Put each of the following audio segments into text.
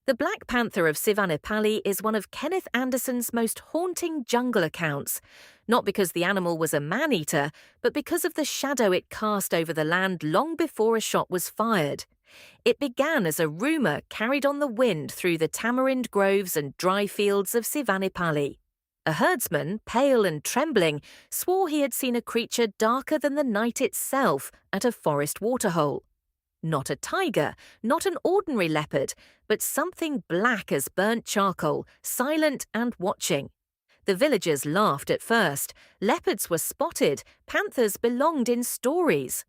The Black Panther of Sivanapalli is one of Kenneth Anderson's most haunting jungle accounts, not because the animal was a man-eater, but because of the shadow it cast over the land long before a shot was fired. It began as a rumour carried on the wind through the tamarind groves and dry fields of Sivanapalli. A herdsman, pale and trembling, swore he had seen a creature darker than the night itself at a forest waterhole. Not a tiger, not an ordinary leopard, but something black as burnt charcoal, silent and watching. The villagers laughed at first. Leopards were spotted, panthers belonged in stories.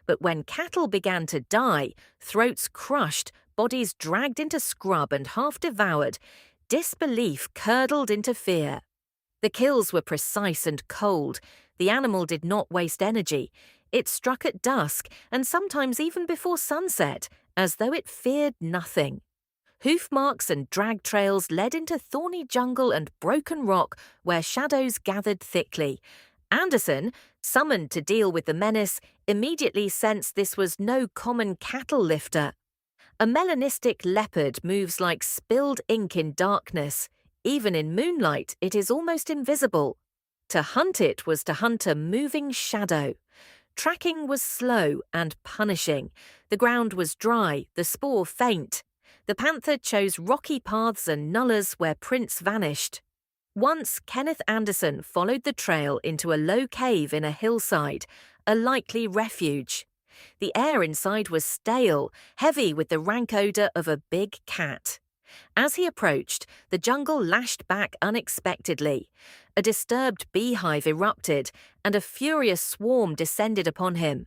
But when cattle began to die, throats crushed, bodies dragged into scrub and half devoured, disbelief curdled into fear. The kills were precise and cold. The animal did not waste energy. It struck at dusk, and sometimes even before sunset, as though it feared nothing. Hoof marks and drag trails led into thorny jungle and broken rock where shadows gathered thickly. Anderson, summoned to deal with the menace, immediately sensed this was no common cattle lifter. A melanistic leopard moves like spilled ink in darkness. Even in moonlight, it is almost invisible. To hunt it was to hunt a moving shadow. Tracking was slow and punishing. The ground was dry, the spoor faint. The panther chose rocky paths and nullahs where prints vanished. Once, Kenneth Anderson followed the trail into a low cave in a hillside, a likely refuge. The air inside was stale, heavy with the rank odour of a big cat. As he approached, the jungle lashed back unexpectedly. A disturbed beehive erupted, and a furious swarm descended upon him.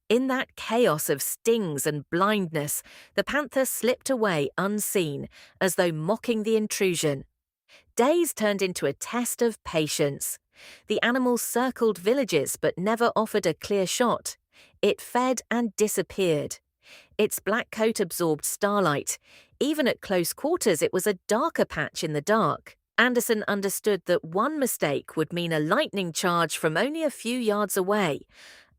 In that chaos of stings and blindness, the panther slipped away unseen, as though mocking the intrusion. Days turned into a test of patience. The animal circled villages but never offered a clear shot. It fed and disappeared. Its black coat absorbed starlight. Even at close quarters, it was a darker patch in the dark. Anderson understood that one mistake would mean a lightning charge from only a few yards away.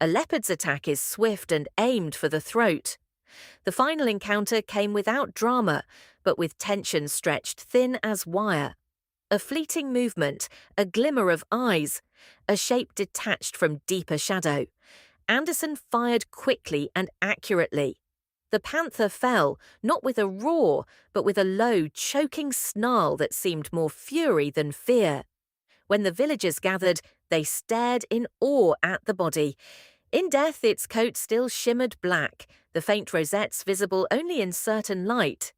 A leopard's attack is swift and aimed for the throat. The final encounter came without drama, but with tension stretched thin as wire. A fleeting movement, a glimmer of eyes, a shape detached from deeper shadow. Anderson fired quickly and accurately. The panther fell, not with a roar, but with a low, choking snarl that seemed more fury than fear. When the villagers gathered, they stared in awe at the body. In death, its coat still shimmered black, the faint rosettes visible only in certain light.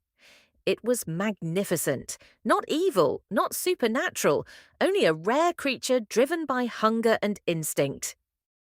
It was magnificent, not evil, not supernatural, only a rare creature driven by hunger and instinct.